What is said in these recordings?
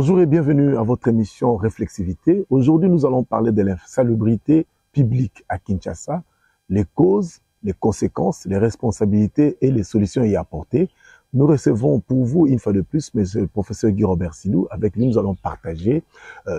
Bonjour et bienvenue à votre émission Réflexivité. Aujourd'hui, nous allons parler de l'insalubrité publique à Kinshasa, les causes, les conséquences, les responsabilités et les solutions y apportées. Nous recevons pour vous, une fois de plus, monsieur le professeur Guy Robert Silou. Avec lui, nous allons partager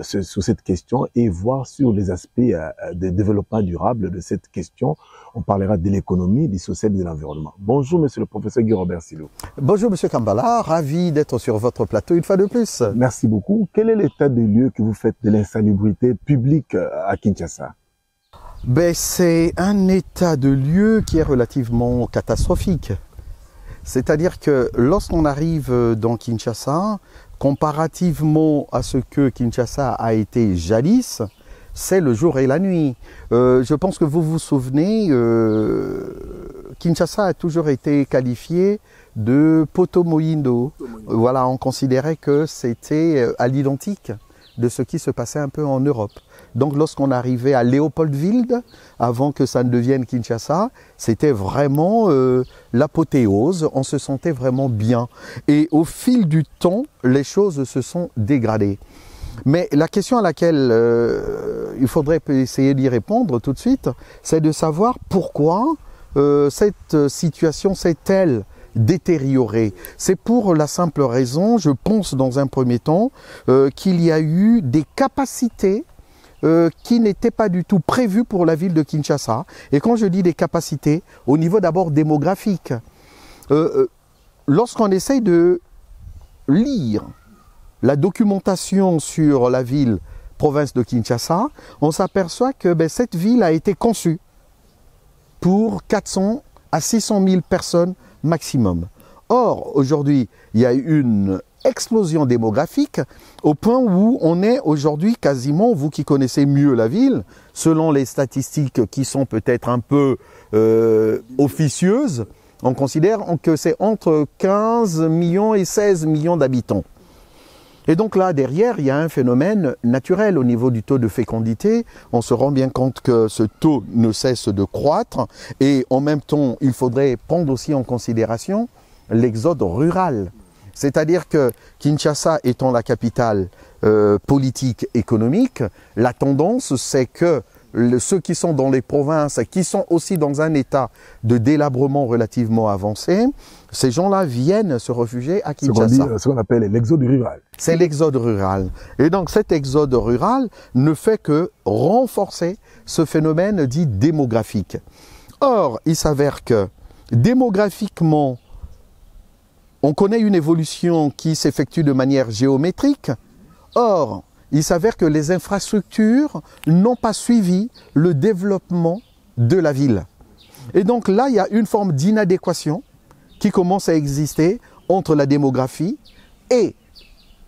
sur cette question et voir sur les aspects de développement durable de cette question. On parlera de l'économie, du social et de l'environnement. Bonjour, monsieur le professeur Guy Robert Silou. Bonjour, monsieur Kambala. Ravi d'être sur votre plateau une fois de plus. Merci beaucoup. Quel est l'état de lieu que vous faites de l'insalubrité publique à Kinshasa? C'est un état de lieu qui est relativement catastrophique. C'est-à-dire que lorsqu'on arrive dans Kinshasa, comparativement à ce que Kinshasa a été jadis, c'est le jour et la nuit. Je pense que vous vous souvenez, Kinshasa a toujours été qualifié de Poto-Moyindo. Voilà, on considérait que c'était à l'identique de ce qui se passait un peu en Europe. Donc lorsqu'on arrivait à Léopoldville, avant que ça ne devienne Kinshasa, c'était vraiment l'apothéose, on se sentait vraiment bien. Et au fil du temps, les choses se sont dégradées. Mais la question à laquelle il faudrait essayer d'y répondre tout de suite, c'est de savoir pourquoi cette situation s'est-elle détériorée. C'est pour la simple raison, je pense dans un premier temps, qu'il y a eu des capacités qui n'étaient pas du tout prévues pour la ville de Kinshasa. Et quand je dis des capacités, au niveau d'abord démographique, lorsqu'on essaye de lire la documentation sur la ville, province de Kinshasa, on s'aperçoit que cette ville a été conçue pour 400 à 600 000 personnes maximum. Or, aujourd'hui, il y a une explosion démographique au point où on est aujourd'hui quasiment, vous qui connaissez mieux la ville, selon les statistiques qui sont peut-être un peu officieuses, on considère que c'est entre 15 millions et 16 millions d'habitants. Et donc là, derrière, il y a un phénomène naturel au niveau du taux de fécondité. On se rend bien compte que ce taux ne cesse de croître. Et en même temps, il faudrait prendre aussi en considération l'exode rural. C'est-à-dire que Kinshasa étant la capitale politique économique, la tendance c'est que ceux qui sont dans les provinces, qui sont aussi dans un état de délabrement relativement avancé, ces gens-là viennent se réfugier à Kinshasa. Ce qu'on appelle l'exode rural. C'est l'exode rural. Et donc cet exode rural ne fait que renforcer ce phénomène dit démographique. Or, il s'avère que démographiquement, on connaît une évolution qui s'effectue de manière géométrique. Or, il s'avère que les infrastructures n'ont pas suivi le développement de la ville. Et donc là, il y a une forme d'inadéquation qui commence à exister entre la démographie et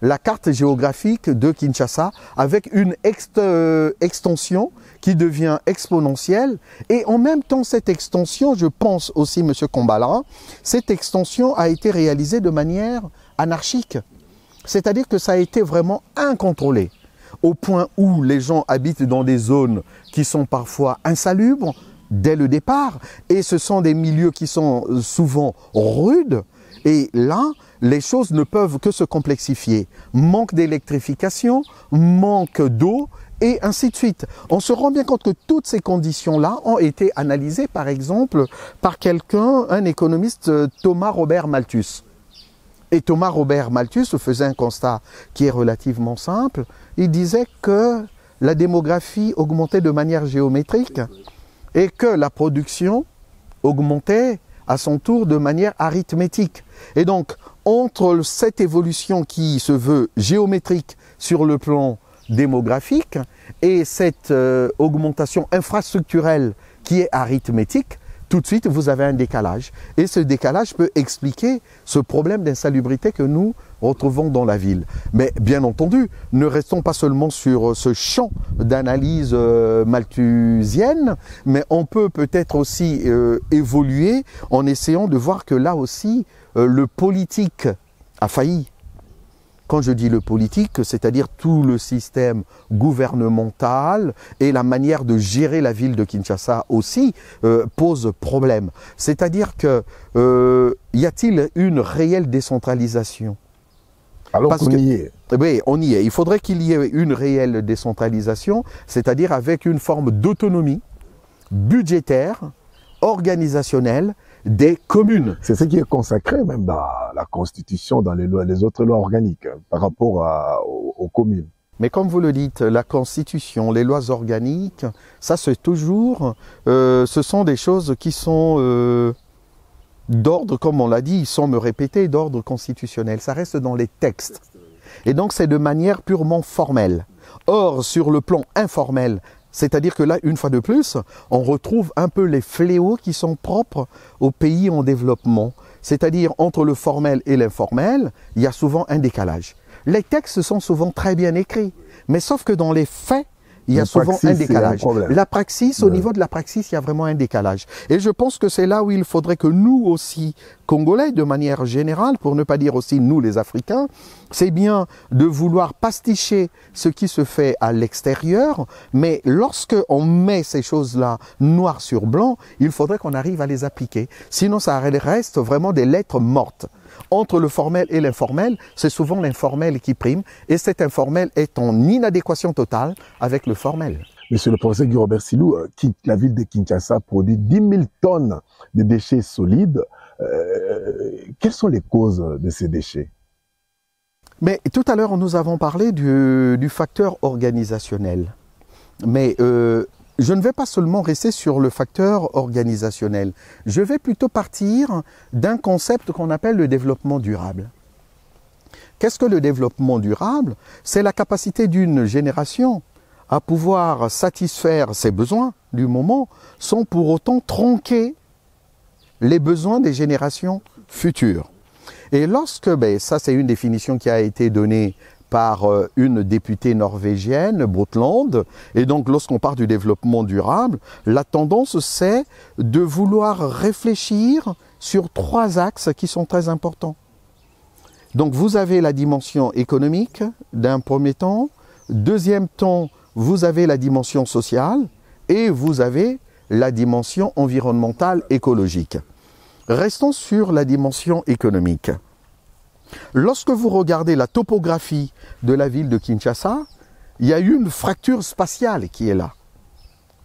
la carte géographique de Kinshasa, avec une extension qui devient exponentielle. Et en même temps, cette extension, je pense aussi, M. Kambala, cette extension a été réalisée de manière anarchique. C'est-à-dire que ça a été vraiment incontrôlé, au point où les gens habitent dans des zones qui sont parfois insalubres dès le départ, et ce sont des milieux qui sont souvent rudes, et là, les choses ne peuvent que se complexifier. Manque d'électrification, manque d'eau, et ainsi de suite. On se rend bien compte que toutes ces conditions-là ont été analysées, par exemple, par quelqu'un, un économiste, Thomas Robert Malthus. Et Thomas Robert Malthus faisait un constat qui est relativement simple. Il disait que la démographie augmentait de manière géométrique et que la production augmentait à son tour de manière arithmétique. Et donc, entre cette évolution qui se veut géométrique sur le plan démographique et cette augmentation infrastructurelle qui est arithmétique, tout de suite, vous avez un décalage. Et ce décalage peut expliquer ce problème d'insalubrité que nous retrouvons dans la ville. Mais bien entendu, ne restons pas seulement sur ce champ d'analyse malthusienne, mais on peut peut-être aussi évoluer en essayant de voir que là aussi, le politique a failli. Quand je dis le politique, c'est-à-dire tout le système gouvernemental et la manière de gérer la ville de Kinshasa aussi pose problème. C'est-à-dire que y a-t-il une réelle décentralisation? Alors qu'on y est. Oui, on y est. Il faudrait qu'il y ait une réelle décentralisation, c'est-à-dire avec une forme d'autonomie budgétaire, organisationnelle des communes. C'est ce qui est consacré même dans la Constitution, dans les autres lois organiques, par rapport aux communes. Mais comme vous le dites, la Constitution, les lois organiques, ça c'est toujours, ce sont des choses qui sont d'ordre, comme on l'a dit, sans me répéter, d'ordre constitutionnel. Ça reste dans les textes. Et donc c'est de manière purement formelle. Or, sur le plan informel, c'est-à-dire que là, une fois de plus, on retrouve un peu les fléaux qui sont propres aux pays en développement. C'est-à-dire, entre le formel et l'informel, il y a souvent un décalage. Les textes sont souvent très bien écrits, mais sauf que dans les faits, il y a souvent un décalage. La praxis, au niveau de la praxis, il y a vraiment un décalage. Et je pense que c'est là où il faudrait que nous aussi, Congolais, de manière générale, pour ne pas dire aussi nous les Africains, c'est bien de vouloir pasticher ce qui se fait à l'extérieur, mais lorsque on met ces choses-là noir sur blanc, il faudrait qu'on arrive à les appliquer. Sinon, ça reste vraiment des lettres mortes. Entre le formel et l'informel, c'est souvent l'informel qui prime, et cet informel est en inadéquation totale avec le formel. Monsieur le professeur Guy Robert Silou, la ville de Kinshasa produit 10 000 tonnes de déchets solides. Quelles sont les causes de ces déchets? Mais tout à l'heure, nous avons parlé du facteur organisationnel. Mais je ne vais pas seulement rester sur le facteur organisationnel. Je vais plutôt partir d'un concept qu'on appelle le développement durable. Qu'est-ce que le développement durable? C'est la capacité d'une génération à pouvoir satisfaire ses besoins du moment sans pour autant tronquer les besoins des générations futures. Et lorsque, ça c'est une définition qui a été donnée par une députée norvégienne, Brundtland, et donc lorsqu'on parle du développement durable, la tendance c'est de vouloir réfléchir sur 3 axes qui sont très importants. Donc vous avez la dimension économique d'un premier temps, deuxième temps, vous avez la dimension sociale et vous avez la dimension environnementale écologique. Restons sur la dimension économique. Lorsque vous regardez la topographie de la ville de Kinshasa, il y a une fracture spatiale qui est là.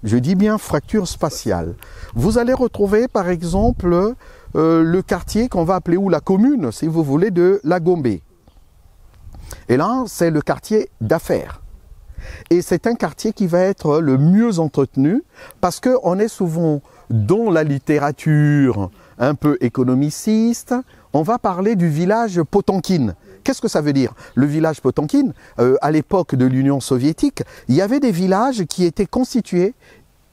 Je dis bien fracture spatiale. Vous allez retrouver par exemple le quartier qu'on va appeler, ou la commune, si vous voulez, de la Gombe. Et là, c'est le quartier d'affaires. Et c'est un quartier qui va être le mieux entretenu parce qu'on est souvent dans la littérature un peu économiciste. On va parler du village Potemkine. Qu'est-ce que ça veut dire? Le village Potemkine, à l'époque de l'Union soviétique, il y avait des villages qui étaient constitués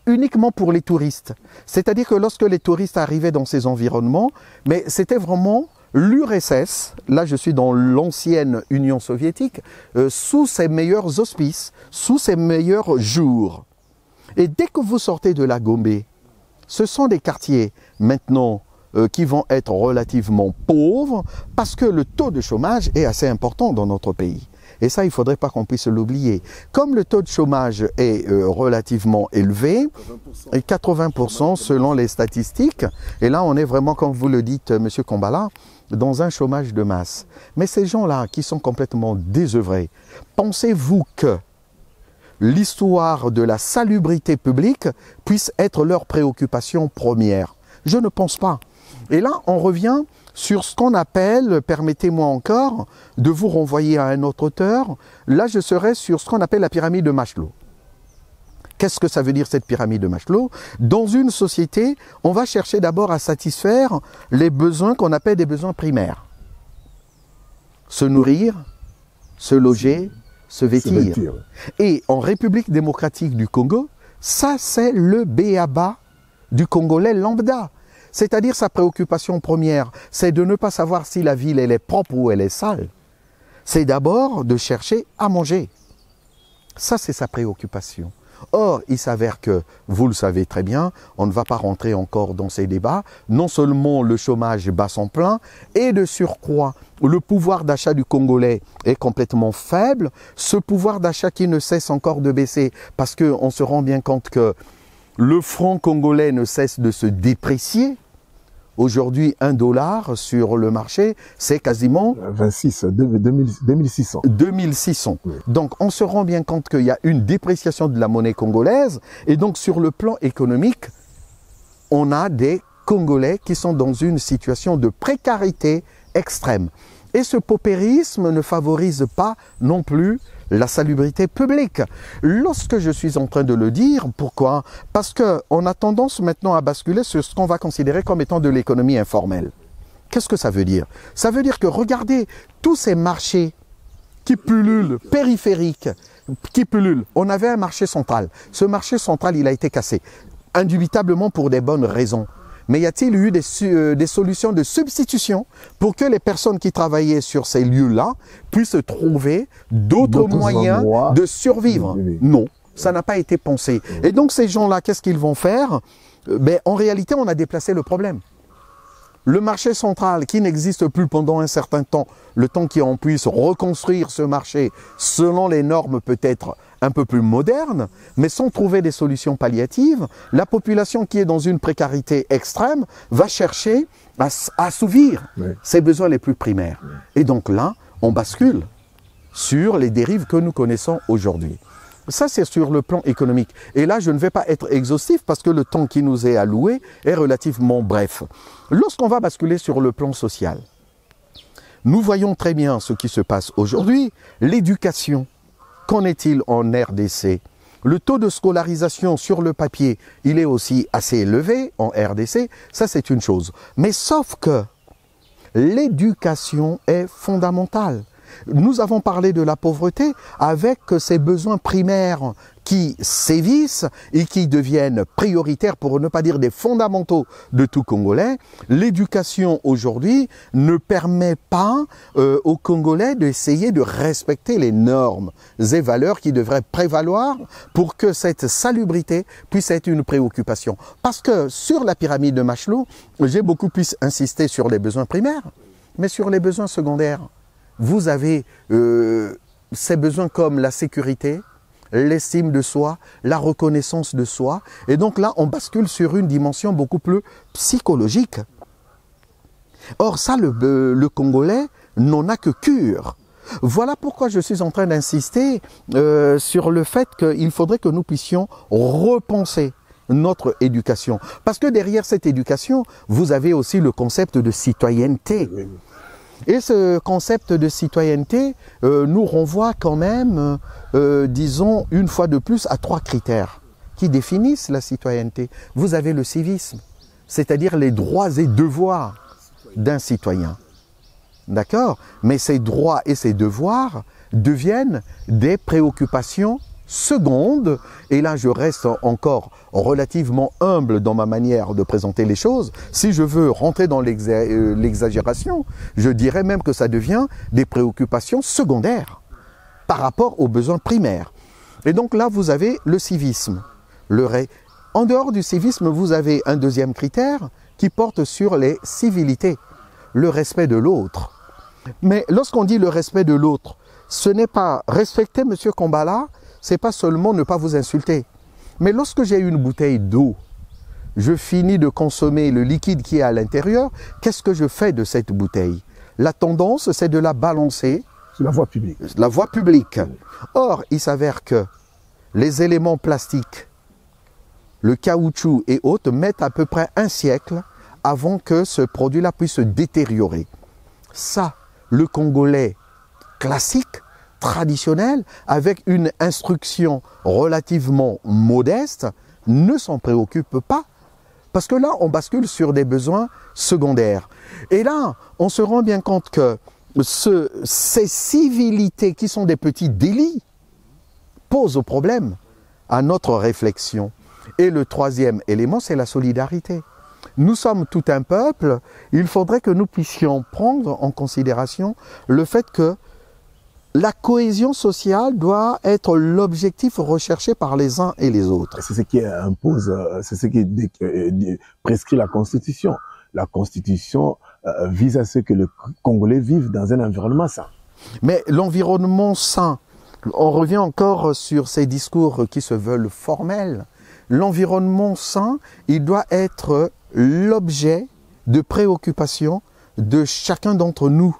uniquement pour les touristes. C'est-à-dire que lorsque les touristes arrivaient dans ces environnements, mais c'était vraiment l'URSS, là je suis dans l'ancienne Union soviétique, sous ses meilleurs auspices, sous ses meilleurs jours. Et dès que vous sortez de la Gombe, ce sont des quartiers maintenant qui vont être relativement pauvres parce que le taux de chômage est assez important dans notre pays. Et ça, il ne faudrait pas qu'on puisse l'oublier. Comme le taux de chômage est relativement élevé, 80% selon les statistiques, et là on est vraiment, comme vous le dites, M. Kombala, dans un chômage de masse. Mais ces gens-là qui sont complètement désœuvrés, pensez-vous que l'histoire de la salubrité publique puisse être leur préoccupation première? Je ne pense pas. Et là, on revient sur ce qu'on appelle, permettez-moi encore de vous renvoyer à un autre auteur, là je serai sur ce qu'on appelle la pyramide de Maslow. Qu'est-ce que ça veut dire cette pyramide de Maslow? Dans une société, on va chercher d'abord à satisfaire les besoins qu'on appelle des besoins primaires. Se nourrir, se loger, se vêtir. Et en République démocratique du Congo, ça c'est le b.a.-ba du Congolais lambda. C'est-à-dire sa préoccupation première, c'est de ne pas savoir si la ville elle est propre ou elle est sale. C'est d'abord de chercher à manger. Ça c'est sa préoccupation. Or, il s'avère que, vous le savez très bien, on ne va pas rentrer encore dans ces débats, non seulement le chômage bat son plein, et de surcroît, le pouvoir d'achat du Congolais est complètement faible, ce pouvoir d'achat qui ne cesse encore de baisser, parce qu'on se rend bien compte que le franc congolais ne cesse de se déprécier. Aujourd'hui, $1 sur le marché, c'est quasiment 2600. 2600. Oui. Donc, on se rend bien compte qu'il y a une dépréciation de la monnaie congolaise. Et donc, sur le plan économique, on a des Congolais qui sont dans une situation de précarité extrême. Et ce paupérisme ne favorise pas non plus la salubrité publique. Lorsque je suis en train de le dire, pourquoi? Parce qu'on a tendance maintenant à basculer sur ce qu'on va considérer comme étant de l'économie informelle. Qu'est-ce que ça veut dire? Ça veut dire que regardez tous ces marchés qui pullulent, périphériques, qui pullulent. On avait un marché central. Ce marché central, il a été cassé, indubitablement pour des bonnes raisons. Mais y a-t-il eu des solutions de substitution pour que les personnes qui travaillaient sur ces lieux-là puissent trouver d'autres moyens de survivre? Non, ça n'a pas été pensé. Et donc ces gens-là, qu'est-ce qu'ils vont faire? En réalité, on a déplacé le problème. Le marché central qui n'existe plus pendant un certain temps, le temps qu'on puisse reconstruire ce marché selon les normes peut-être un peu plus modernes, mais sans trouver des solutions palliatives, la population qui est dans une précarité extrême va chercher à assouvir ses besoins les plus primaires. Et donc là, on bascule sur les dérives que nous connaissons aujourd'hui. Ça, c'est sur le plan économique. Et là, je ne vais pas être exhaustif parce que le temps qui nous est alloué est relativement bref. Lorsqu'on va basculer sur le plan social, nous voyons très bien ce qui se passe aujourd'hui. L'éducation, qu'en est-il en RDC? Le taux de scolarisation sur le papier, il est aussi assez élevé en RDC. Ça, c'est une chose. Mais sauf que l'éducation est fondamentale. Nous avons parlé de la pauvreté avec ces besoins primaires qui sévissent et qui deviennent prioritaires, pour ne pas dire des fondamentaux de tout Congolais. L'éducation aujourd'hui ne permet pas aux Congolais d'essayer de respecter les normes et valeurs qui devraient prévaloir pour que cette salubrité puisse être une préoccupation. Parce que sur la pyramide de Maslow, j'ai beaucoup plus insisté sur les besoins primaires, mais sur les besoins secondaires. Vous avez ces besoins comme la sécurité, l'estime de soi, la reconnaissance de soi. Et donc là, on bascule sur une dimension beaucoup plus psychologique. Or ça, le Congolais n'en a que cure. Voilà pourquoi je suis en train d'insister sur le fait qu'il faudrait que nous puissions repenser notre éducation. Parce que derrière cette éducation, vous avez aussi le concept de citoyenneté. Et ce concept de citoyenneté nous renvoie quand même, disons, une fois de plus, à 3 critères qui définissent la citoyenneté. Vous avez le civisme, c'est-à-dire les droits et devoirs d'un citoyen. D'accord? Mais ces droits et ces devoirs deviennent des préoccupations seconde, et là je reste encore relativement humble dans ma manière de présenter les choses. Si je veux rentrer dans l'exagération, je dirais même que ça devient des préoccupations secondaires par rapport aux besoins primaires. Et donc là vous avez le civisme. En dehors du civisme, vous avez un deuxième critère qui porte sur les civilités, le respect de l'autre. Mais lorsqu'on dit le respect de l'autre, ce n'est pas respecter M. Kombala, c'est pas seulement ne pas vous insulter. Mais lorsque j'ai une bouteille d'eau, je finis de consommer le liquide qui est à l'intérieur, qu'est-ce que je fais de cette bouteille? La tendance, c'est de la balancer sur la voie publique. La voie publique. Or, il s'avère que les éléments plastiques, le caoutchouc et autres, mettent à peu près un siècle avant que ce produit-là puisse se détériorer. Ça, le Congolais classique, traditionnel, avec une instruction relativement modeste, ne s'en préoccupe pas. Parce que là, on bascule sur des besoins secondaires. Et là, on se rend bien compte que ces civilités qui sont des petits délits posent problème à notre réflexion. Et le troisième élément, c'est la solidarité. Nous sommes tout un peuple, il faudrait que nous puissions prendre en considération le fait que la cohésion sociale doit être l'objectif recherché par les uns et les autres. C'est ce qui impose, c'est ce qui prescrit la Constitution. La Constitution vise à ce que le Congolais vive dans un environnement sain. Mais l'environnement sain, on revient encore sur ces discours qui se veulent formels. L'environnement sain, il doit être l'objet de préoccupation de chacun d'entre nous.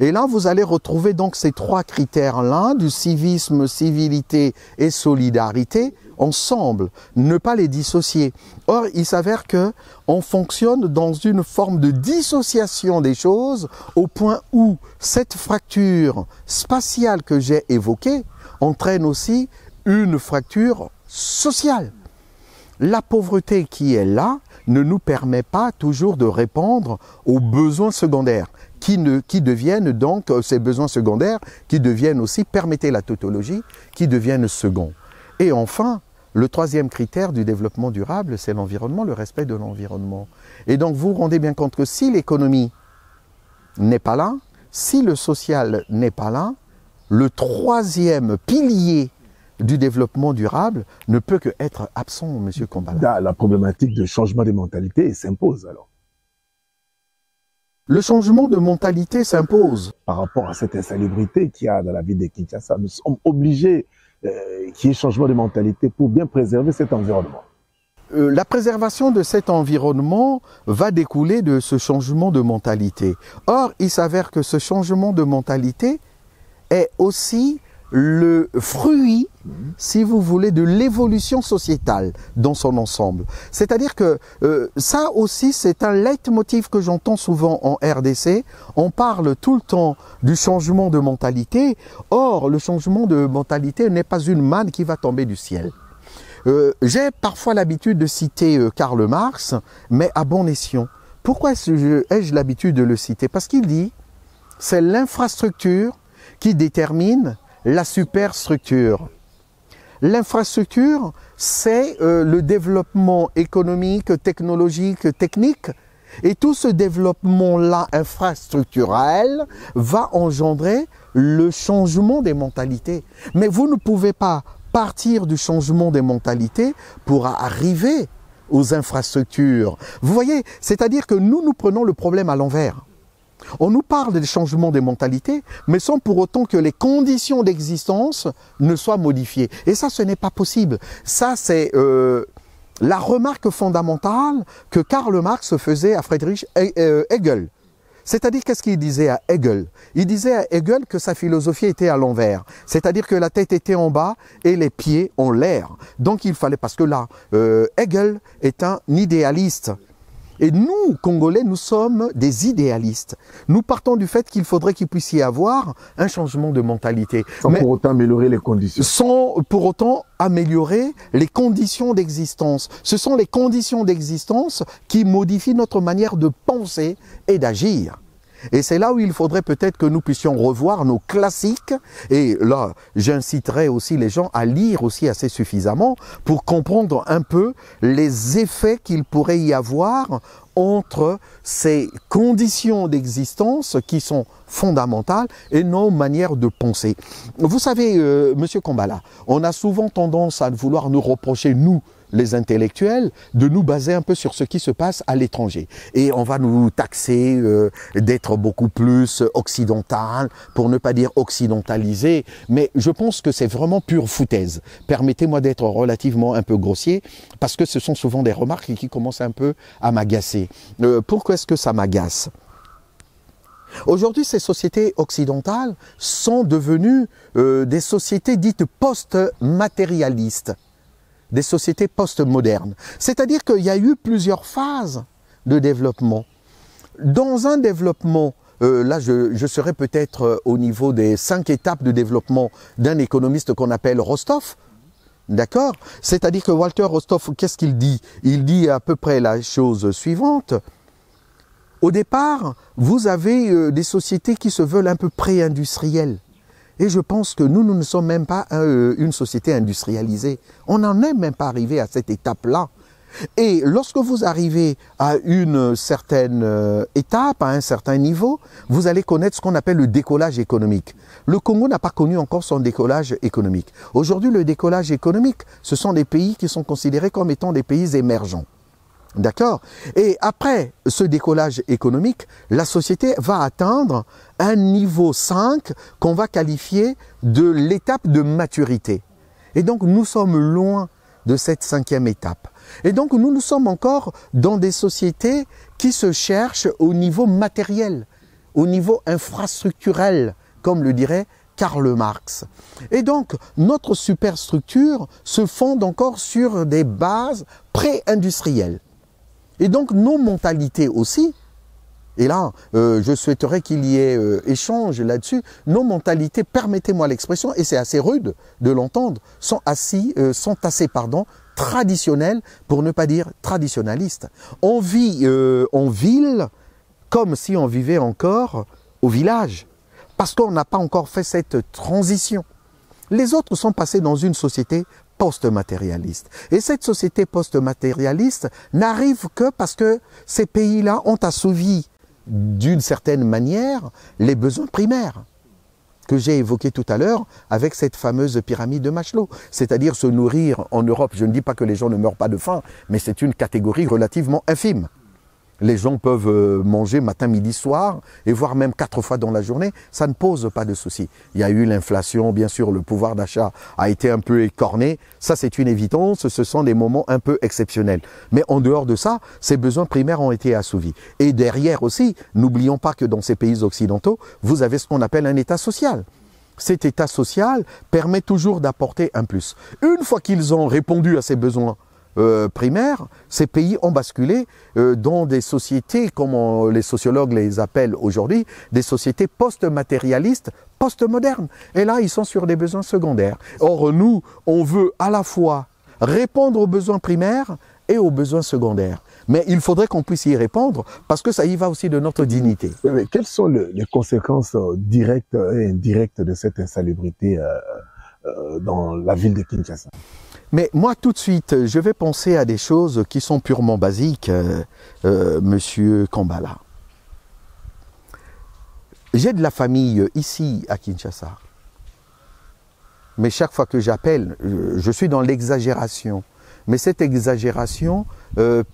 Et là, vous allez retrouver donc ces trois critères-là, du civisme, civilité et solidarité, ensemble, ne pas les dissocier. Or, il s'avère que on fonctionne dans une forme de dissociation des choses, au point où cette fracture spatiale que j'ai évoquée entraîne aussi une fracture sociale. La pauvreté qui est là ne nous permet pas toujours de répondre aux besoins secondaires, qui deviennent donc, ces besoins secondaires, qui deviennent aussi, permettez la tautologie, qui deviennent seconds. Et enfin, le troisième critère du développement durable, c'est l'environnement, le respect de l'environnement. Et donc vous vous rendez bien compte que si l'économie n'est pas là, si le social n'est pas là, le troisième pilier du développement durable ne peut que être absent, M. Kambala. La problématique de changement des mentalités s'impose alors. Le changement de mentalité s'impose. Par rapport à cette insalubrité qu'il y a dans la ville de Kinshasa, nous sommes obligés qu'il y ait changement de mentalité pour bien préserver cet environnement. La préservation de cet environnement va découler de ce changement de mentalité. Or, il s'avère que ce changement de mentalité est aussi le fruit, si vous voulez, de l'évolution sociétale dans son ensemble. C'est-à-dire que ça aussi, c'est un leitmotiv que j'entends souvent en RDC. On parle tout le temps du changement de mentalité. Or, le changement de mentalité n'est pas une manne qui va tomber du ciel. J'ai parfois l'habitude de citer Karl Marx, mais à bon escient. Pourquoi ai-je l'habitude de le citer? Parce qu'il dit, c'est l'infrastructure qui détermine la superstructure. L'infrastructure, c'est le développement économique, technologique, technique. Et tout ce développement-là infrastructurel va engendrer le changement des mentalités. Mais vous ne pouvez pas partir du changement des mentalités pour arriver aux infrastructures. Vous voyez, c'est-à-dire que nous prenons le problème à l'envers. On nous parle des changements des mentalités, mais sans pour autant que les conditions d'existence ne soient modifiées. Et ça, ce n'est pas possible. Ça, c'est la remarque fondamentale que Karl Marx faisait à Friedrich Hegel. C'est-à-dire, qu'est-ce qu'il disait à Hegel? Il disait à Hegel que sa philosophie était à l'envers. C'est-à-dire que la tête était en bas et les pieds en l'air. Donc il fallait, parce que là, Hegel est un idéaliste. Et nous, Congolais, nous sommes des idéalistes. Nous partons du fait qu'il faudrait qu'il puisse y avoir un changement de mentalité. Sans pour autant améliorer les conditions. Sans pour autant améliorer les conditions d'existence. Ce sont les conditions d'existence qui modifient notre manière de penser et d'agir. Et c'est là où il faudrait peut-être que nous puissions revoir nos classiques. Et là, j'inciterai aussi les gens à lire aussi assez suffisamment pour comprendre un peu les effets qu'il pourrait y avoir entre ces conditions d'existence qui sont fondamentales et nos manières de penser. Vous savez, Monsieur Kambala, on a souvent tendance à vouloir nous reprocher, nous, les intellectuels, de nous baser un peu sur ce qui se passe à l'étranger. Et on va nous taxer d'être beaucoup plus occidental, pour ne pas dire occidentalisé, mais je pense que c'est vraiment pure foutaise. Permettez-moi d'être relativement un peu grossier, parce que ce sont souvent des remarques qui commencent un peu à m'agacer. Pourquoi est-ce que ça m'agace ? Aujourd'hui, ces sociétés occidentales sont devenues des sociétés dites post-matérialistes. Des sociétés post-modernes. C'est-à-dire qu'il y a eu plusieurs phases de développement. Dans un développement, là je serais peut-être au niveau des 5 étapes de développement d'un économiste qu'on appelle Rostov. D'accord? C'est-à-dire que Walter Rostov, qu'est-ce qu'il dit? Il dit à peu près la chose suivante. Au départ, vous avez des sociétés qui se veulent un peu pré-industrielles. Et je pense que nous ne sommes même pas une société industrialisée. On n'en est même pas arrivé à cette étape-là. Et lorsque vous arrivez à une certaine étape, à un certain niveau, vous allez connaître ce qu'on appelle le décollage économique. Le Congo n'a pas connu encore son décollage économique. Aujourd'hui, le décollage économique, ce sont des pays qui sont considérés comme étant des pays émergents. D'accord? Et après ce décollage économique, la société va atteindre un niveau 5 qu'on va qualifier de l'étape de maturité. Et donc nous sommes loin de cette 5e étape. Et donc nous sommes encore dans des sociétés qui se cherchent au niveau matériel, au niveau infrastructurel, comme le dirait Karl Marx. Et donc, notre superstructure se fonde encore sur des bases pré-industrielles. Et donc, nos mentalités aussi, et là, je souhaiterais qu'il y ait échange là-dessus, nos mentalités, permettez-moi l'expression, et c'est assez rude de l'entendre, sont assez traditionnelles, pour ne pas dire traditionnalistes. On vit en ville comme si on vivait encore au village. Parce qu'on n'a pas encore fait cette transition. Les autres sont passés dans une société post-matérialiste. Et cette société post-matérialiste n'arrive que parce que ces pays-là ont assouvi d'une certaine manière les besoins primaires que j'ai évoqués tout à l'heure avec cette fameuse pyramide de Maslow. C'est-à-dire se nourrir en Europe. Je ne dis pas que les gens ne meurent pas de faim, mais c'est une catégorie relativement infime. Les gens peuvent manger matin, midi, soir, et voire même 4 fois dans la journée, ça ne pose pas de souci. Il y a eu l'inflation, bien sûr, le pouvoir d'achat a été un peu écorné, ça c'est une évidence, ce sont des moments un peu exceptionnels. Mais en dehors de ça, ces besoins primaires ont été assouvis. Et derrière aussi, n'oublions pas que dans ces pays occidentaux, vous avez ce qu'on appelle un état social. Cet état social permet toujours d'apporter un plus. Une fois qu'ils ont répondu à ces besoins primaires, ces pays ont basculé dans des sociétés, comme les sociologues les appellent aujourd'hui, des sociétés post-matérialistes, post-modernes. Et là, ils sont sur des besoins secondaires. Or, nous, on veut à la fois répondre aux besoins primaires et aux besoins secondaires. Mais il faudrait qu'on puisse y répondre parce que ça y va aussi de notre dignité. Mais quelles sont les conséquences directes et indirectes de cette insalubrité dans la ville de Kinshasa? Mais moi, tout de suite, je vais penser à des choses qui sont purement basiques, Monsieur Kambala. J'ai de la famille ici à Kinshasa. Mais chaque fois que j'appelle, je suis dans l'exagération. Mais cette exagération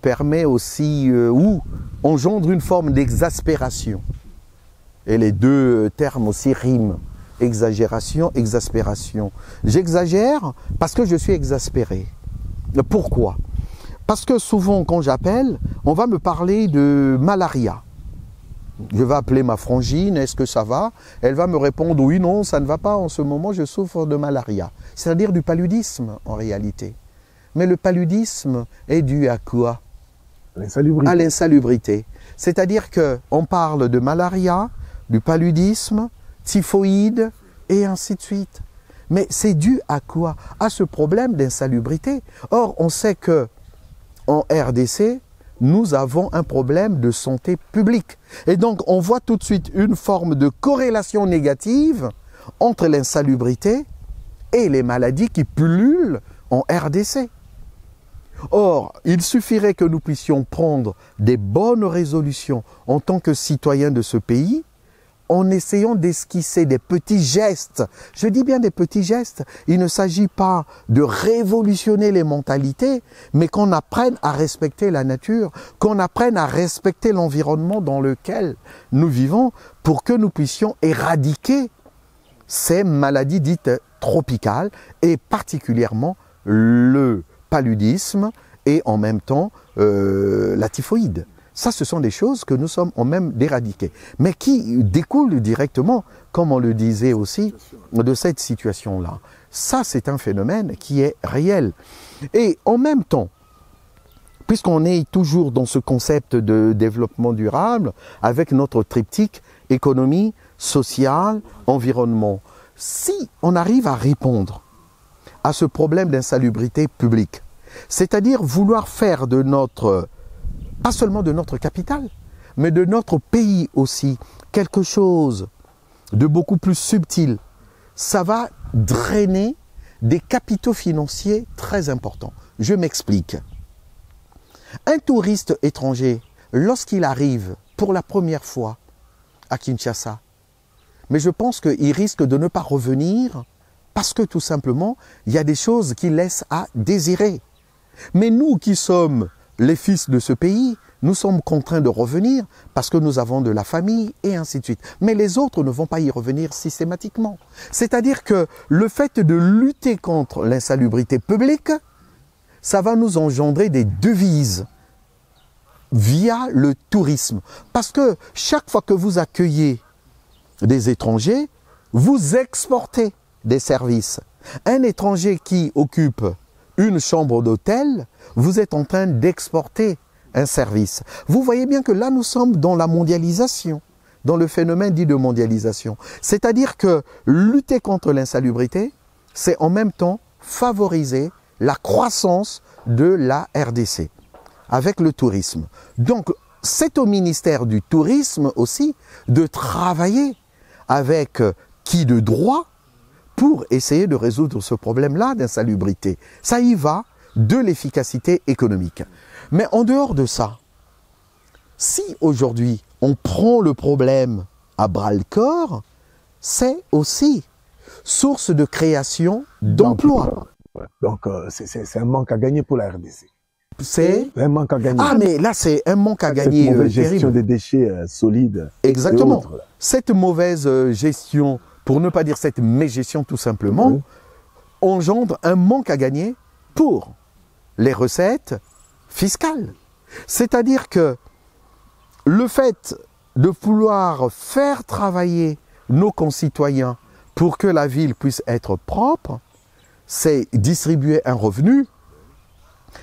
permet aussi, ou engendre une forme d'exaspération. Et les deux termes aussi riment. Exagération, exaspération. J'exagère parce que je suis exaspéré. Pourquoi? Parce que souvent, quand j'appelle, on va me parler de malaria. Je vais appeler ma frangine, est-ce que ça va? Elle va me répondre, oui, non, ça ne va pas, en ce moment, je souffre de malaria. C'est-à-dire du paludisme, en réalité. Mais le paludisme est dû à quoi? L'insalubrité. À l'insalubrité. C'est-à-dire qu'on parle de malaria, du paludisme, typhoïde, et ainsi de suite. Mais c'est dû à quoi? À ce problème d'insalubrité. Or, on sait que en RDC, nous avons un problème de santé publique. Et donc, on voit tout de suite une forme de corrélation négative entre l'insalubrité et les maladies qui pullulent en RDC. Or, il suffirait que nous puissions prendre des bonnes résolutions en tant que citoyens de ce pays, en essayant d'esquisser des petits gestes. Je dis bien des petits gestes. Il ne s'agit pas de révolutionner les mentalités, mais qu'on apprenne à respecter la nature, qu'on apprenne à respecter l'environnement dans lequel nous vivons pour que nous puissions éradiquer ces maladies dites tropicales et particulièrement le paludisme et en même temps la typhoïde. Ça, ce sont des choses que nous sommes en même d'éradiquer, mais qui découlent directement, comme on le disait aussi, de cette situation-là. Ça, c'est un phénomène qui est réel. Et en même temps, puisqu'on est toujours dans ce concept de développement durable, avec notre triptyque économie, sociale, environnement, si on arrive à répondre à ce problème d'insalubrité publique, c'est-à-dire vouloir faire de notre pas seulement de notre capitale, mais de notre pays aussi, quelque chose de beaucoup plus subtil. Ça va drainer des capitaux financiers très importants. Je m'explique. Un touriste étranger, lorsqu'il arrive pour la première fois à Kinshasa, mais je pense qu'il risque de ne pas revenir parce que tout simplement, il y a des choses qui laissent à désirer. Mais nous qui sommes les fils de ce pays, nous sommes contraints de revenir parce que nous avons de la famille et ainsi de suite. Mais les autres ne vont pas y revenir systématiquement. C'est-à-dire que le fait de lutter contre l'insalubrité publique, ça va nous engendrer des devises. via le tourisme. Parce que chaque fois que vous accueillez des étrangers, vous exportez des services. Un étranger qui occupe une chambre d'hôtel, vous êtes en train d'exporter un service. Vous voyez bien que là, nous sommes dans la mondialisation, dans le phénomène dit de mondialisation. C'est-à-dire que lutter contre l'insalubrité, c'est en même temps favoriser la croissance de la RDC avec le tourisme. Donc, c'est au ministère du Tourisme aussi de travailler avec qui de droit pour essayer de résoudre ce problème-là d'insalubrité. Ça y va de l'efficacité économique. Mais en dehors de ça, si aujourd'hui on prend le problème à bras-le-corps, c'est aussi source de création d'emplois. Donc c'est un manque à gagner pour la RDC. C'est un manque à gagner. Ah mais là c'est un manque à gagner. Cette mauvaise gestion terrible. des déchets solides. Exactement. Et autres, cette mauvaise gestion, pour ne pas dire cette mégestion tout simplement, oui, engendre un manque à gagner pour les recettes fiscales. C'est-à-dire que le fait de vouloir faire travailler nos concitoyens pour que la ville puisse être propre, c'est distribuer un revenu.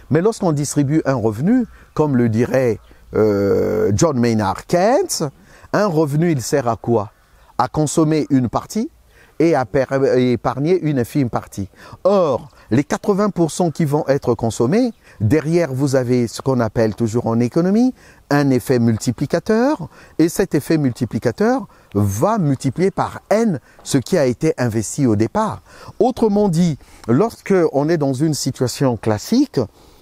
Mais lorsqu'on distribue un revenu, comme le dirait John Maynard Keynes, un revenu, il sert à quoi? À consommer une partie et à épargner une infime partie. Or, les 80% qui vont être consommés, derrière vous avez ce qu'on appelle toujours en économie un effet multiplicateur, et cet effet multiplicateur va multiplier par N ce qui a été investi au départ. Autrement dit, lorsque on est dans une situation classique,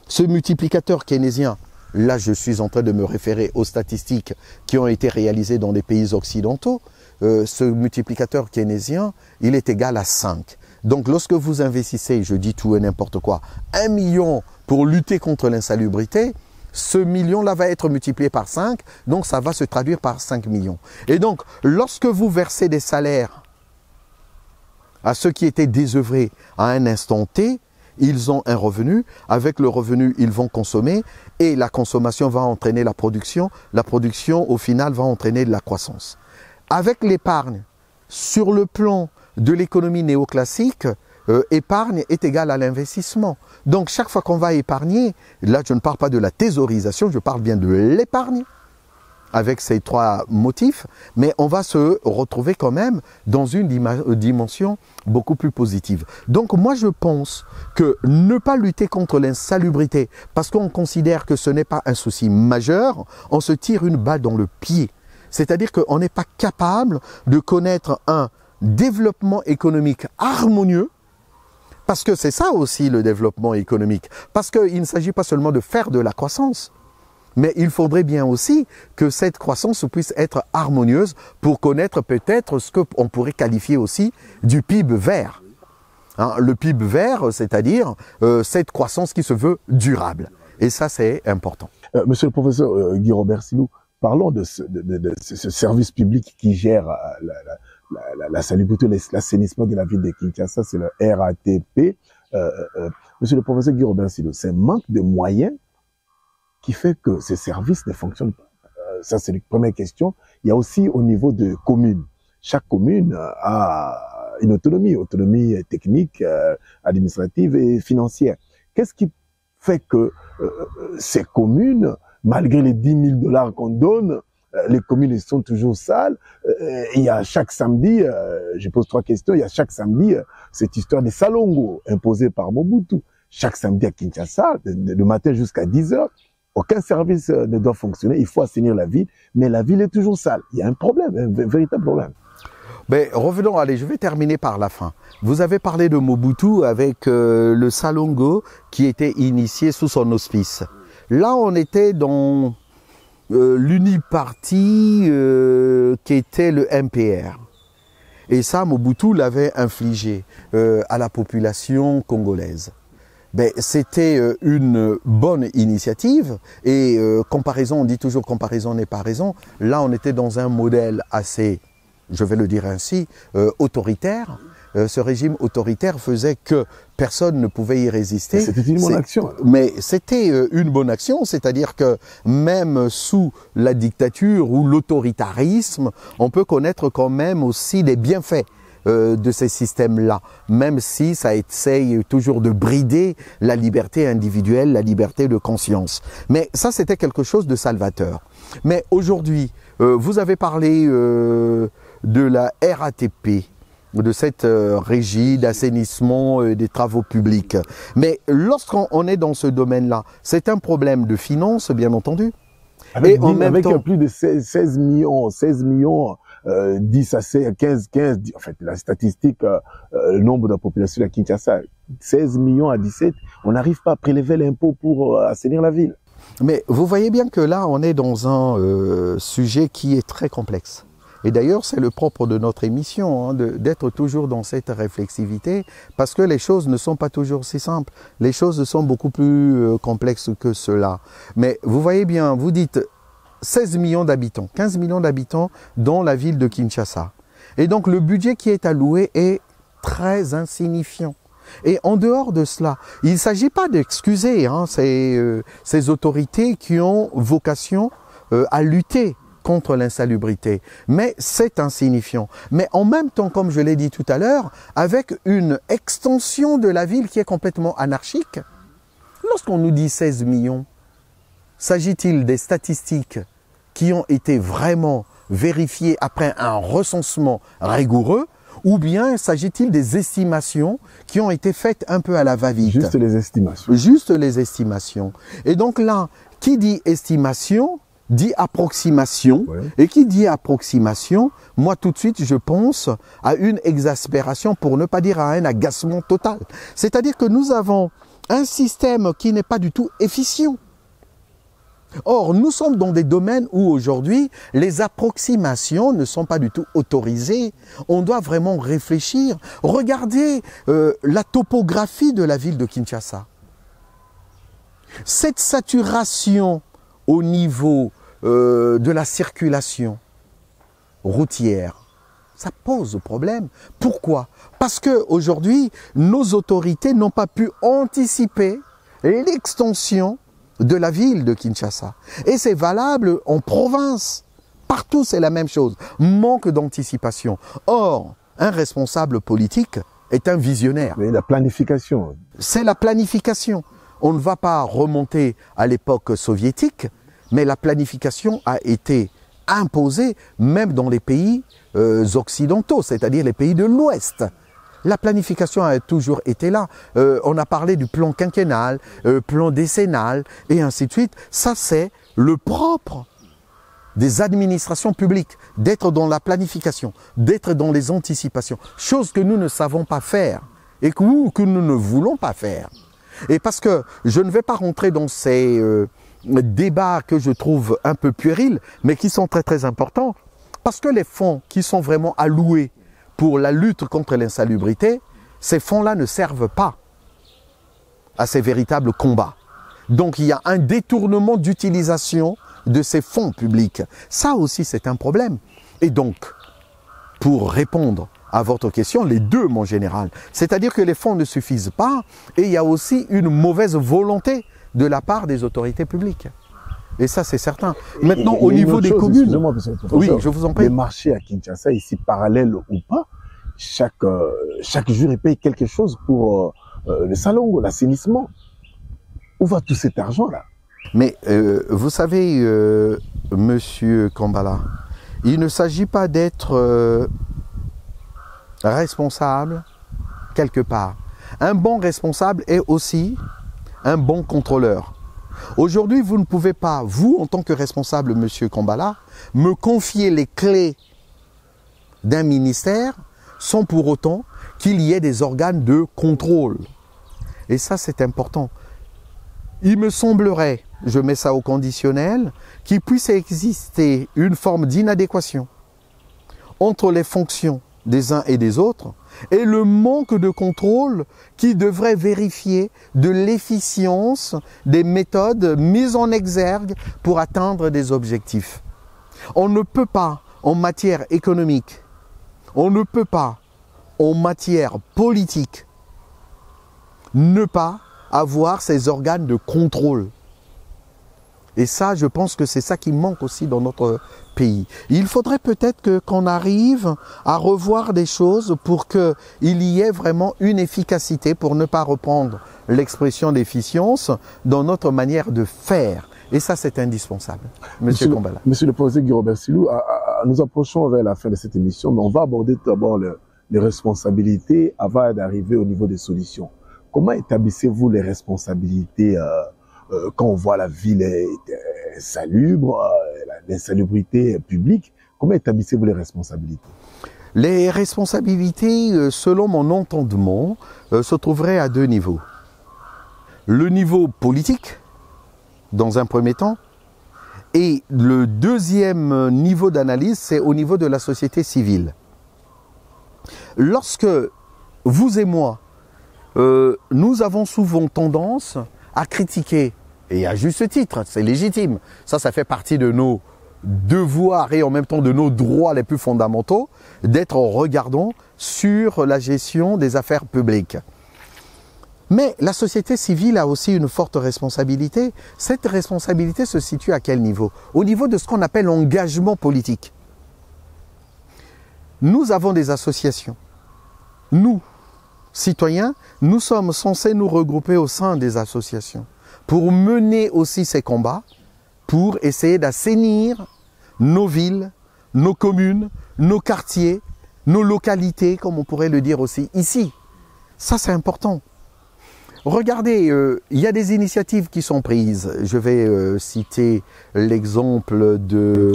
ce multiplicateur keynésien, là je suis en train de me référer aux statistiques qui ont été réalisées dans les pays occidentaux, ce multiplicateur keynésien, il est égal à 5. Donc lorsque vous investissez, je dis tout et n'importe quoi, 1 million pour lutter contre l'insalubrité, ce million-là va être multiplié par 5, donc ça va se traduire par 5 millions. Et donc, lorsque vous versez des salaires à ceux qui étaient désœuvrés à un instant T, ils ont un revenu, avec le revenu, ils vont consommer, et la consommation va entraîner la production au final, va entraîner de la croissance. Avec l'épargne, sur le plan de l'économie néoclassique, épargne est égale à l'investissement. Donc chaque fois qu'on va épargner, là je ne parle pas de la thésaurisation, je parle bien de l'épargne, avec ces trois motifs, mais on va se retrouver quand même dans une dimension beaucoup plus positive. Donc moi je pense que ne pas lutter contre l'insalubrité, parce qu'on considère que ce n'est pas un souci majeur, on se tire une balle dans le pied. C'est-à-dire qu'on n'est pas capable de connaître un développement économique harmonieux, parce que c'est ça aussi le développement économique. Parce qu'il ne s'agit pas seulement de faire de la croissance, mais il faudrait bien aussi que cette croissance puisse être harmonieuse pour connaître peut-être ce qu'on pourrait qualifier aussi du PIB vert. Hein, le PIB vert, c'est-à-dire cette croissance qui se veut durable. Et ça, c'est important. Monsieur le professeur Guy Robert Silou, parlons de ce service public qui gère la salubrité, l'assainissement de la ville de Kinshasa, c'est le RATP. Monsieur le professeur Guy Robert Silou, c'est un manque de moyens qui fait que ces services ne fonctionnent pas. Ça, c'est la première question. Il y a aussi au niveau de communes. Chaque commune a une autonomie technique, administrative et financière. Qu'est-ce qui fait que ces communes, malgré les 10 000 $ qu'on donne, les communes sont toujours sales. Il y a chaque samedi, je pose 3 questions, il y a chaque samedi cette histoire des salongo imposée par Mobutu. Chaque samedi à Kinshasa, de matin jusqu'à 10 h, aucun service ne doit fonctionner. Il faut assainir la ville, mais la ville est toujours sale. Il y a un problème, un véritable problème. Mais revenons, allez, je vais terminer par la fin. Vous avez parlé de Mobutu avec le salongo qui était initié sous son auspice. Là, on était dans l'uniparti qui était le MPR. Et ça, Mobutu l'avait infligé à la population congolaise. Ben, c'était une bonne initiative et comparaison, on dit toujours comparaison n'est pas raison. Là, on était dans un modèle assez, je vais le dire ainsi, autoritaire, ce régime autoritaire faisait que personne ne pouvait y résister. C'était une bonne action. Mais c'était une bonne action, c'est-à-dire que même sous la dictature ou l'autoritarisme, on peut connaître quand même aussi les bienfaits de ces systèmes-là, même si ça essaye toujours de brider la liberté individuelle, la liberté de conscience. Mais ça, c'était quelque chose de salvateur. Mais aujourd'hui, vous avez parlé de la RATP, de cette régie d'assainissement des travaux publics. Mais lorsqu'on est dans ce domaine-là, c'est un problème de finances, bien entendu. Avec plus de 16 millions, 10 à 15, en fait, la statistique, le nombre de la population de Kinshasa, 16 millions à 17, on n'arrive pas à prélever l'impôt pour assainir la ville. Mais vous voyez bien que là, on est dans un sujet qui est très complexe. Et d'ailleurs, c'est le propre de notre émission, hein, d'être toujours dans cette réflexivité, parce que les choses ne sont pas toujours si simples. Les choses sont beaucoup plus complexes que cela. Mais vous voyez bien, vous dites 16 millions d'habitants, 15 millions d'habitants dans la ville de Kinshasa. Et donc, le budget qui est alloué est très insignifiant. Et en dehors de cela, il ne s'agit pas d'excuser hein, ces autorités qui ont vocation à lutter contre l'insalubrité. Mais c'est insignifiant. Mais en même temps, comme je l'ai dit tout à l'heure, avec une extension de la ville qui est complètement anarchique, lorsqu'on nous dit 16 millions, s'agit-il des statistiques qui ont été vraiment vérifiées après un recensement rigoureux, ou bien s'agit-il des estimations qui ont été faites un peu à la va-vite? Juste les estimations. Juste les estimations. Et donc là, qui dit estimation dit approximation, ouais. Et qui dit approximation, moi tout de suite je pense à une exaspération, pour ne pas dire à un agacement total. C'est-à-dire que nous avons un système qui n'est pas du tout efficient. Or, nous sommes dans des domaines où aujourd'hui, les approximations ne sont pas du tout autorisées. On doit vraiment réfléchir. Regardez la topographie de la ville de Kinshasa. Cette saturation au niveau de la circulation routière, ça pose problème. Pourquoi? Parce qu'aujourd'hui, nos autorités n'ont pas pu anticiper l'extension de la ville de Kinshasa. Et c'est valable en province. Partout, c'est la même chose. Manque d'anticipation. Or, un responsable politique est un visionnaire. Mais la planification. C'est la planification. On ne va pas remonter à l'époque soviétique, mais la planification a été imposée même dans les pays occidentaux, c'est-à-dire les pays de l'Ouest. La planification a toujours été là. On a parlé du plan quinquennal, plan décennal, et ainsi de suite. Ça, c'est le propre des administrations publiques, d'être dans la planification, d'être dans les anticipations, chose que nous ne savons pas faire et que nous ne voulons pas faire. Et parce que je ne vais pas rentrer dans ces débats que je trouve un peu puérils, mais qui sont très très importants, parce que les fonds qui sont vraiment alloués pour la lutte contre l'insalubrité, ces fonds-là ne servent pas à ces véritables combats. Donc il y a un détournement d'utilisation de ces fonds publics. Ça aussi, c'est un problème. Et donc, pour répondre à votre question, les deux, mon général, c'est-à-dire que les fonds ne suffisent pas et il y a aussi une mauvaise volonté de la part des autorités publiques. Et ça, c'est certain. Maintenant, au niveau des communes... Oui, je vous en prie. Les marchés à Kinshasa, ici, parallèles ou pas, chaque jour, ils payent quelque chose pour le salon, l'assainissement. Où va tout cet argent-là? Mais vous savez, Monsieur Kambala, il ne s'agit pas d'être responsable quelque part. Un bon responsable est aussi un bon contrôleur. Aujourd'hui, vous ne pouvez pas, vous, en tant que responsable, Monsieur Kambala, me confier les clés d'un ministère sans pour autant qu'il y ait des organes de contrôle. Et ça, c'est important. Il me semblerait, je mets ça au conditionnel, qu'il puisse exister une forme d'inadéquation entre les fonctions des uns et des autres et le manque de contrôle qui devrait vérifier de l'efficience des méthodes mises en exergue pour atteindre des objectifs. On ne peut pas, en matière économique, on ne peut pas en matière politique, ne pas avoir ces organes de contrôle. Et ça, je pense que c'est ça qui manque aussi dans notre pays. Il faudrait peut-être qu'on arrive à revoir des choses pour qu'il y ait vraiment une efficacité, pour ne pas reprendre l'expression d'efficience, dans notre manière de faire. Et ça, c'est indispensable. Monsieur Kombala. Monsieur le professeur Guy Robert Silou, nous approchons vers la fin de cette émission, mais on va aborder d'abord les responsabilités avant d'arriver au niveau des solutions. Comment établissez-vous les responsabilités quand on voit la ville est insalubre, l'insalubrité publique? Comment établissez-vous les responsabilités? Les responsabilités, selon mon entendement, se trouveraient à deux niveaux. Le niveau politique, dans un premier temps, et le deuxième niveau d'analyse, c'est au niveau de la société civile. Lorsque vous et moi, nous avons souvent tendance à critiquer, et à juste titre, c'est légitime, ça fait partie de nos devoirs et en même temps de nos droits les plus fondamentaux, d'être regardant sur la gestion des affaires publiques. Mais la société civile a aussi une forte responsabilité. Cette responsabilité se situe à quel niveau? Au niveau de ce qu'on appelle l'engagement politique. Nous avons des associations. Nous, citoyens, nous sommes censés nous regrouper au sein des associations pour mener aussi ces combats, pour essayer d'assainir nos villes, nos communes, nos quartiers, nos localités, comme on pourrait le dire aussi ici. Ça, c'est important. Regardez, il y a des initiatives qui sont prises. Je vais citer l'exemple de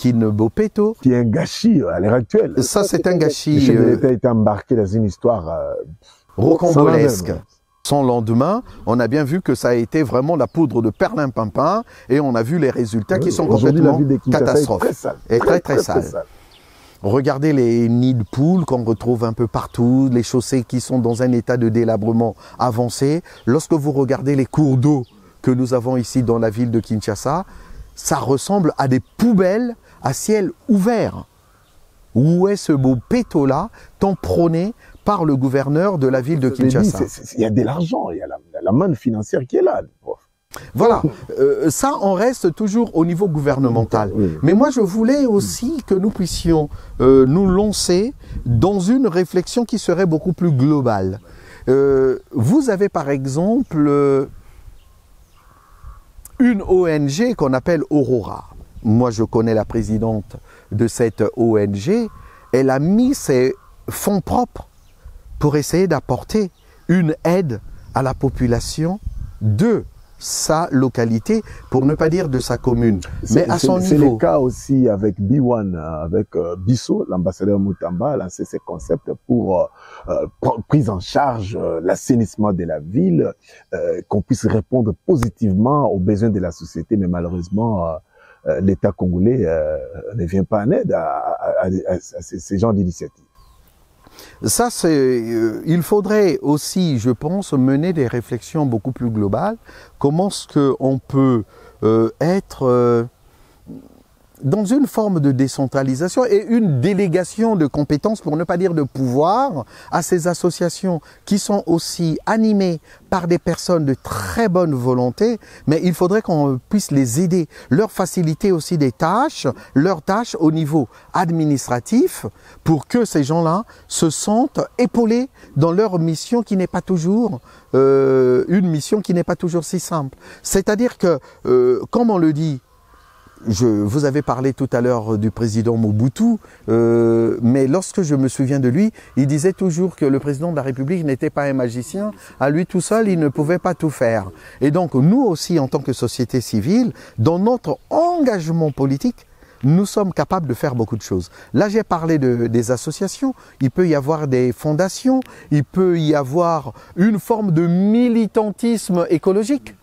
Kinbopeto. Qui est un gâchis à l'heure actuelle. Ça, c'est un gâchis. Le chef de l'État est embarqué dans une histoire rocambolesque. Sans lendemain, on a bien vu que ça a été vraiment la poudre de perlimpinpin et on a vu les résultats qui sont complètement catastrophiques. Et très sale. Regardez les nids de poules qu'on retrouve un peu partout, les chaussées qui sont dans un état de délabrement avancé. Lorsque vous regardez les cours d'eau que nous avons ici dans la ville de Kinshasa, ça ressemble à des poubelles à ciel ouvert. Où est ce beau péto-là, tant prôné par le gouverneur de la ville de Kinshasa? Il y a de l'argent, il y a la manne financière qui est là. Voilà, ça on reste toujours au niveau gouvernemental. Mais moi je voulais aussi que nous puissions nous lancer dans une réflexion qui serait beaucoup plus globale. Vous avez par exemple une ONG qu'on appelle Aurora. Moi je connais la présidente de cette ONG. Elle a mis ses fonds propres pour essayer d'apporter une aide à la population de sa localité, pour ne pas dire de sa commune, mais à son niveau. C'est le cas aussi avec B1, avec Bissot, l'ambassadeur Moutamba a lancé ses concepts pour prise en charge l'assainissement de la ville, qu'on puisse répondre positivement aux besoins de la société, mais malheureusement, l'État congolais ne vient pas en aide à ces genres d'initiatives. Ça, il faudrait aussi, je pense, mener des réflexions beaucoup plus globales. Comment est-ce qu'on peut être dans une forme de décentralisation et une délégation de compétences, pour ne pas dire de pouvoir, à ces associations qui sont aussi animées par des personnes de très bonne volonté, mais il faudrait qu'on puisse les aider, leur faciliter aussi des tâches, leurs tâches au niveau administratif, pour que ces gens-là se sentent épaulés dans leur mission qui n'est pas toujours une mission qui n'est pas toujours si simple. C'est-à-dire que, comme on le dit, vous avez parlé tout à l'heure du président Mobutu, mais lorsque je me souviens de lui, il disait toujours que le président de la République n'était pas un magicien. À lui tout seul, il ne pouvait pas tout faire. Et donc, nous aussi, en tant que société civile, dans notre engagement politique, nous sommes capables de faire beaucoup de choses. Là, j'ai parlé des associations. Il peut y avoir des fondations. Il peut y avoir une forme de militantisme écologique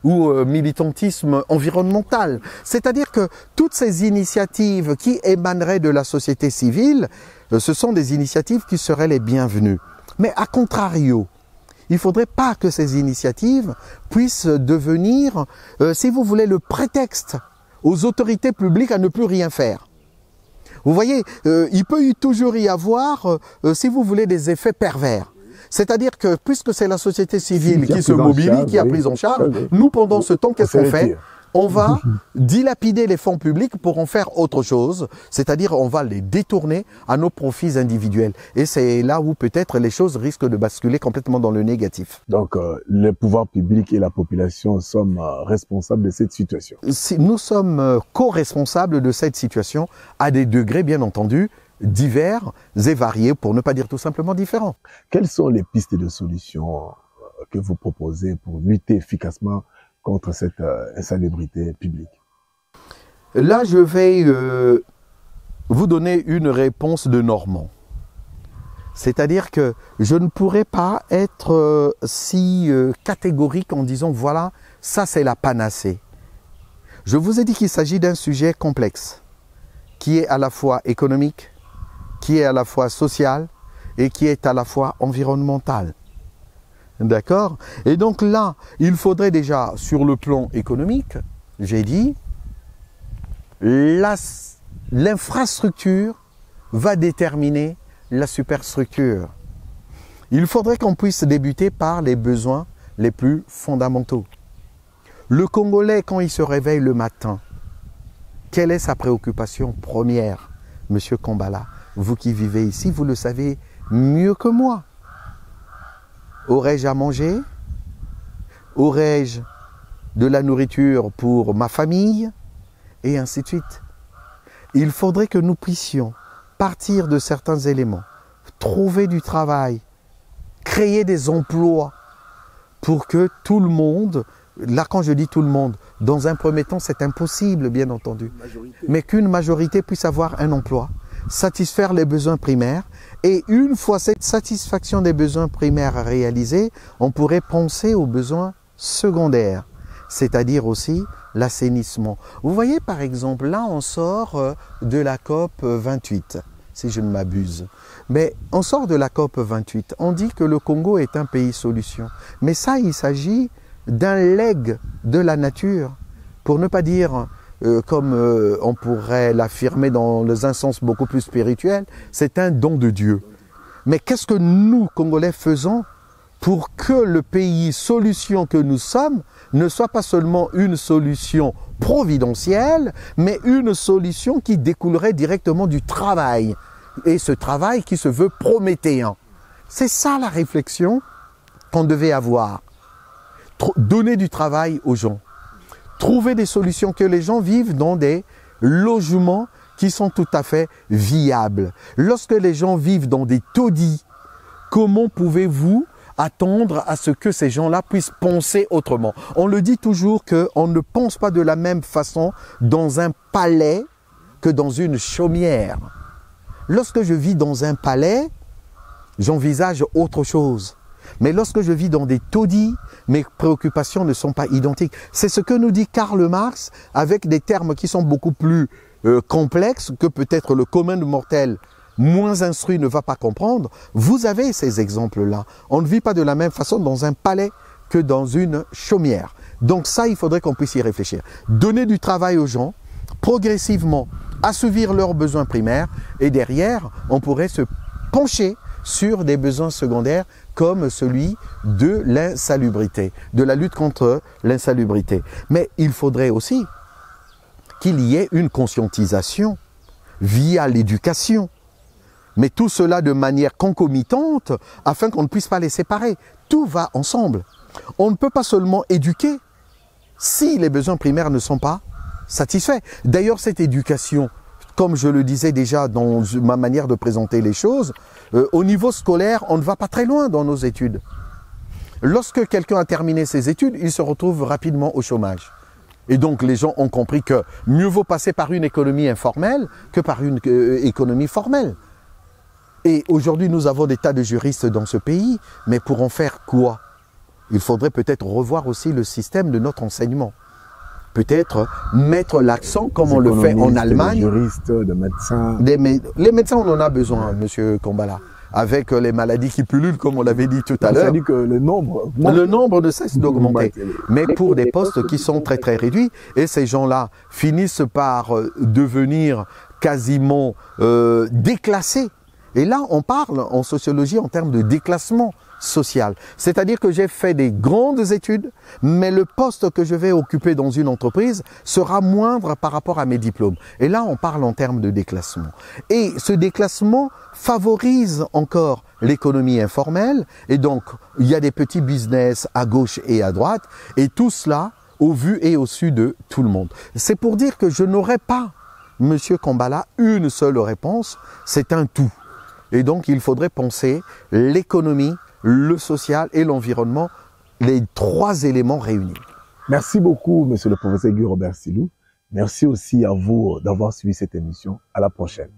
ou militantisme environnemental. C'est-à-dire que toutes ces initiatives qui émaneraient de la société civile, ce sont des initiatives qui seraient les bienvenues. Mais à contrario, il ne faudrait pas que ces initiatives puissent devenir, si vous voulez, le prétexte aux autorités publiques à ne plus rien faire. Vous voyez, il peut toujours y avoir, si vous voulez, des effets pervers. C'est-à-dire que puisque c'est la société civile qui se mobilise, qui a pris en charge, nous, pendant ce temps, qu'est-ce qu'on fait? On va dilapider les fonds publics pour en faire autre chose, c'est-à-dire on va les détourner à nos profits individuels. Et c'est là où peut-être les choses risquent de basculer complètement dans le négatif. Donc, les pouvoirs publics et la population sommes responsables de cette situation. Nous sommes co-responsables de cette situation à des degrés, bien entendu, divers et variés, pour ne pas dire tout simplement différents. Quelles sont les pistes de solutions que vous proposez pour lutter efficacement contre cette insalubrité publique? Là, je vais vous donner une réponse de Normand. C'est-à-dire que je ne pourrais pas être si catégorique en disant voilà, ça c'est la panacée. Je vous ai dit qu'il s'agit d'un sujet complexe, qui est à la fois économique, qui est à la fois social et qui est à la fois environnemental. D'accord? Et donc là, il faudrait déjà, sur le plan économique, j'ai dit, l'infrastructure va déterminer la superstructure. Il faudrait qu'on puisse débuter par les besoins les plus fondamentaux. Le Congolais, quand il se réveille le matin, quelle est sa préoccupation première, Monsieur Kambala? Vous qui vivez ici, vous le savez mieux que moi. Aurais-je à manger? Aurais-je de la nourriture pour ma famille? Et ainsi de suite. Il faudrait que nous puissions partir de certains éléments, trouver du travail, créer des emplois pour que tout le monde, là quand je dis tout le monde, dans un premier temps c'est impossible bien entendu, mais qu'une majorité puisse avoir un emploi, satisfaire les besoins primaires. Et une fois cette satisfaction des besoins primaires réalisée, on pourrait penser aux besoins secondaires, c'est-à-dire aussi l'assainissement. Vous voyez par exemple, là on sort de la COP 28, si je ne m'abuse. Mais on sort de la COP 28, on dit que le Congo est un pays solution. Mais ça, il s'agit d'un legs de la nature, pour ne pas dire... comme on pourrait l'affirmer dans un sens beaucoup plus spirituel, c'est un don de Dieu. Mais qu'est-ce que nous, Congolais, faisons pour que le pays solution que nous sommes ne soit pas seulement une solution providentielle, mais une solution qui découlerait directement du travail, et ce travail qui se veut prométhéen. C'est ça la réflexion qu'on devait avoir. Donner du travail aux gens. Trouver des solutions, que les gens vivent dans des logements qui sont tout à fait viables. Lorsque les gens vivent dans des taudis, comment pouvez-vous attendre à ce que ces gens-là puissent penser autrement? On le dit toujours qu'on ne pense pas de la même façon dans un palais que dans une chaumière. Lorsque je vis dans un palais, j'envisage autre chose. Mais lorsque je vis dans des taudis, mes préoccupations ne sont pas identiques. C'est ce que nous dit Karl Marx avec des termes qui sont beaucoup plus complexes que peut-être le commun de mortel moins instruit ne va pas comprendre. Vous avez ces exemples-là. On ne vit pas de la même façon dans un palais que dans une chaumière. Donc ça, il faudrait qu'on puisse y réfléchir. Donner du travail aux gens, progressivement assouvir leurs besoins primaires, et derrière, on pourrait se pencher sur des besoins secondaires comme celui de l'insalubrité, de la lutte contre l'insalubrité. Mais il faudrait aussi qu'il y ait une conscientisation via l'éducation. Mais tout cela de manière concomitante afin qu'on ne puisse pas les séparer. Tout va ensemble. On ne peut pas seulement éduquer si les besoins primaires ne sont pas satisfaits. D'ailleurs, cette éducation, comme je le disais déjà dans ma manière de présenter les choses, au niveau scolaire, on ne va pas très loin dans nos études. Lorsque quelqu'un a terminé ses études, il se retrouve rapidement au chômage. Et donc les gens ont compris que mieux vaut passer par une économie informelle que par une économie formelle. Et aujourd'hui, nous avons des tas de juristes dans ce pays, mais pour en faire quoi? Il faudrait peut-être revoir aussi le système de notre enseignement. Peut-être mettre l'accent, comme on le fait en Allemagne. Des juristes, des médecins. Les médecins, on en a besoin, Monsieur Kambala. Avec les maladies qui pullulent, comme on l'avait dit tout à l'heure. C'est-à-dire que le nombre ne cesse d'augmenter. Mais pour des postes qui sont très très réduits. Et ces gens-là finissent par devenir quasiment déclassé. Et là, on parle en sociologie en termes de déclassement social. C'est-à-dire que j'ai fait des grandes études, mais le poste que je vais occuper dans une entreprise sera moindre par rapport à mes diplômes. Et là, on parle en termes de déclassement. Et ce déclassement favorise encore l'économie informelle. Et donc, il y a des petits business à gauche et à droite. Et tout cela au vu et au su de tout le monde. C'est pour dire que je n'aurai pas, Monsieur Kambala, une seule réponse. C'est un tout. Et donc, il faudrait penser l'économie, le social et l'environnement, les trois éléments réunis. Merci beaucoup, monsieur le professeur Guy Robert Silou. Merci aussi à vous d'avoir suivi cette émission. À la prochaine.